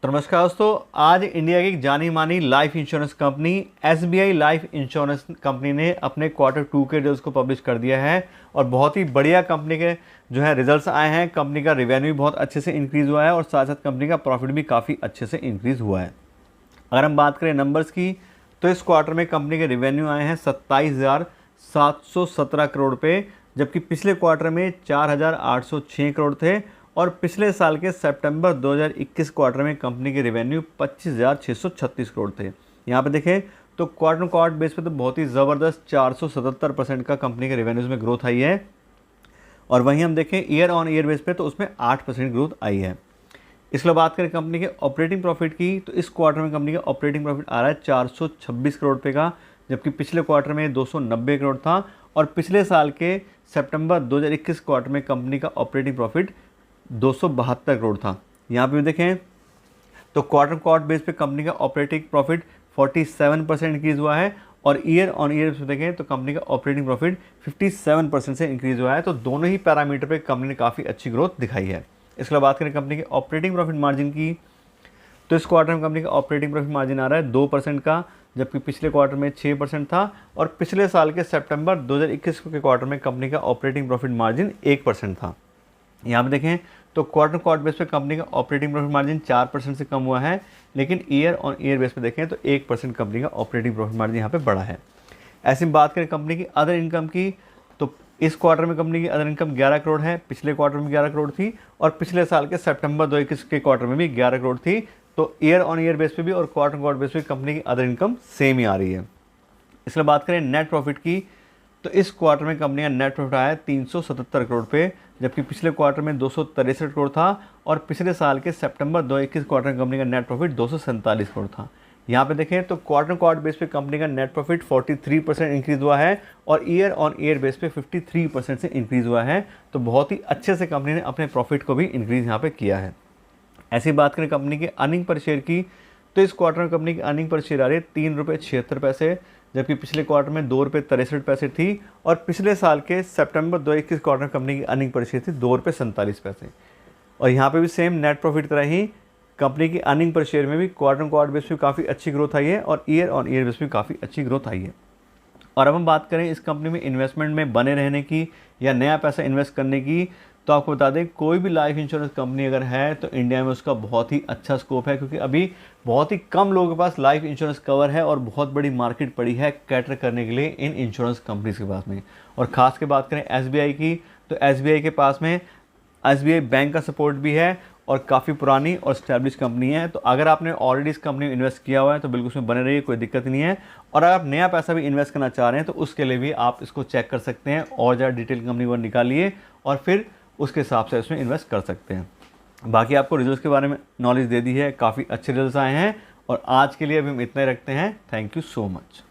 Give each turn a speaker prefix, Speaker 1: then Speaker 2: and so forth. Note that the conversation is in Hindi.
Speaker 1: तो नमस्कार दोस्तों, आज इंडिया की एक जानी मानी life insurance company SBI life insurance company ने अपने Q2 के रिजल्ट्स को पब्लिश कर दिया है और बहुत ही बढ़िया कंपनी के जो है रिजल्ट्स आए हैं। कंपनी का रिवेन्यू बहुत अच्छे से इंक्रीज़ हुआ है और साथ साथ कंपनी का प्रॉफिट भी काफ़ी अच्छे से इंक्रीज़ हुआ है। अगर हम बात करें नंबर्स की, तो इस क्वार्टर में कंपनी के रिवेन्यू आए हैं 27,717 करोड़ रुपये, जबकि पिछले क्वार्टर में 4,806 करोड़ थे और पिछले साल के सितंबर 2021 क्वार्टर में कंपनी के रेवेन्यू 25,636 करोड़ थे। यहाँ पे देखें तो क्वार्टर क्वार्टर बेस पे तो बहुत ही ज़बरदस्त 477% का कंपनी के रेवेन्यूज़ में ग्रोथ आई है। और वहीं हम देखें ईयर ऑन ईयर बेस पे तो उसमें 8% ग्रोथ आई है। इसके बाद बात करें कंपनी के ऑपरेटिंग प्रॉफिट की, तो इस क्वार्टर में कंपनी का ऑपरेटिंग प्रॉफिट आ रहा है 426 करोड़ रुपये का, जबकि पिछले क्वार्टर में 290 करोड़ था और पिछले साल के सितंबर 2021 क्वार्टर में कंपनी का ऑपरेटिंग प्रॉफिट 272 करोड़ था। यहाँ पे भी देखें तो क्वार्टर बेस पे कंपनी का ऑपरेटिंग प्रॉफिट 47% इंक्रीज़ हुआ है और ईयर ऑन ईयर पे देखें तो कंपनी का ऑपरेटिंग प्रॉफिट 57% से इंक्रीज़ हुआ है। तो दोनों ही पैरामीटर पे कंपनी ने काफ़ी अच्छी ग्रोथ दिखाई है। इसके बाद बात करें कंपनी के ऑपरेटिंग प्रॉफिट मार्जिन की, तो इस क्वार्टर में कंपनी का ऑपरेटिंग प्रॉफिट मार्जिन आ रहा है 2% का, जबकि पिछले क्वार्टर में 6% था और पिछले साल के सितंबर 2021 के क्वार्टर में कंपनी का ऑपरेटिंग प्रॉफिट मार्जिन 1% था। यहाँ पे देखें तो क्वार्टर बेस पे कंपनी का ऑपरेटिंग प्रॉफिट मार्जिन 4% से कम हुआ है, लेकिन ईयर ऑन ईयर बेस पे देखें तो 1% कंपनी का ऑपरेटिंग प्रॉफिट मार्जिन यहाँ पे बढ़ा है। ऐसी बात करें कंपनी की अदर इनकम की, तो इस क्वार्टर में कंपनी की अदर इनकम 11 करोड़ है, पिछले क्वार्टर में 11 करोड़ थी और पिछले साल के सितंबर 2021 के क्वार्टर में भी 11 करोड़ थी। तो ईयर ऑन ईयर बेस पे भी और क्वार्टर बेस पे कंपनी की अदर इनकम सेम ही आ रही है। इसके बात करें नेट प्रॉफिट की, तो इस क्वार्टर में कंपनी का नेट प्रॉफिट आया 377 करोड़ रुपये, जबकि पिछले क्वार्टर में 263 करोड़ था और पिछले साल के सितंबर 2021 क्वार्टर में कंपनी का नेट प्रॉफिट 247 करोड़ था। यहाँ पे देखें तो क्वार्टर बेस पे कंपनी का नेट प्रॉफिट 43% इंक्रीज़ हुआ है और ईयर ऑन ईयर बेस पे 53% से इंक्रीज़ हुआ है। तो बहुत ही अच्छे से कंपनी ने अपने प्रॉफिट को भी इंक्रीज़ यहाँ पे किया है। ऐसी बात करें कंपनी के अर्निंग पर शेयर की, तो इस क्वार्टर में कंपनी की अर्निंग पर शेयर आ रही है 3 रुपये 76 पैसे, जबकि पिछले क्वार्टर में 2 रुपये 63 पैसे थी और पिछले साल के सितंबर 2021 क्वार्टर में कंपनी की अर्निंग पर शेयर थी 2 रुपये 47 पैसे। और यहाँ पे भी सेम नेट प्रॉफिट तरह ही कंपनी की अर्निंग पर शेयर में भी क्वार्टर बेस पे काफ़ी अच्छी ग्रोथ आई है और ईयर ऑन ईयर बेस पे काफ़ी अच्छी ग्रोथ आई है। और अब हम बात करें इस कंपनी में इन्वेस्टमेंट में बने रहने की या नया पैसा इन्वेस्ट करने की, तो आपको बता दें कोई भी लाइफ इंश्योरेंस कंपनी अगर है तो इंडिया में उसका बहुत ही अच्छा स्कोप है, क्योंकि अभी बहुत ही कम लोगों के पास लाइफ इंश्योरेंस कवर है और बहुत बड़ी मार्केट पड़ी है कैटर करने के लिए इन इंश्योरेंस कंपनीज के पास में। और ख़ास के बात करें एसबीआई की, तो एसबीआई के पास में एसबीआई बैंक का सपोर्ट भी है और काफ़ी पुरानी और स्टैब्लिश कंपनी है। तो अगर आपने ऑलरेडी इस कंपनी में इन्वेस्ट किया हुआ है तो बिल्कुल उसमें बने रहिए, कोई दिक्कत नहीं है। और अगर आप नया पैसा भी इन्वेस्ट करना चाह रहे हैं तो उसके लिए भी आप इसको चेक कर सकते हैं और ज़्यादा डिटेल कंपनी को निकालिए और फिर उसके हिसाब से इसमें इन्वेस्ट कर सकते हैं। बाकी आपको रिजल्ट्स के बारे में नॉलेज दे दी है, काफ़ी अच्छे रिजल्ट्स आए हैं और आज के लिए अभी हम इतना ही रखते हैं। Thank you so much.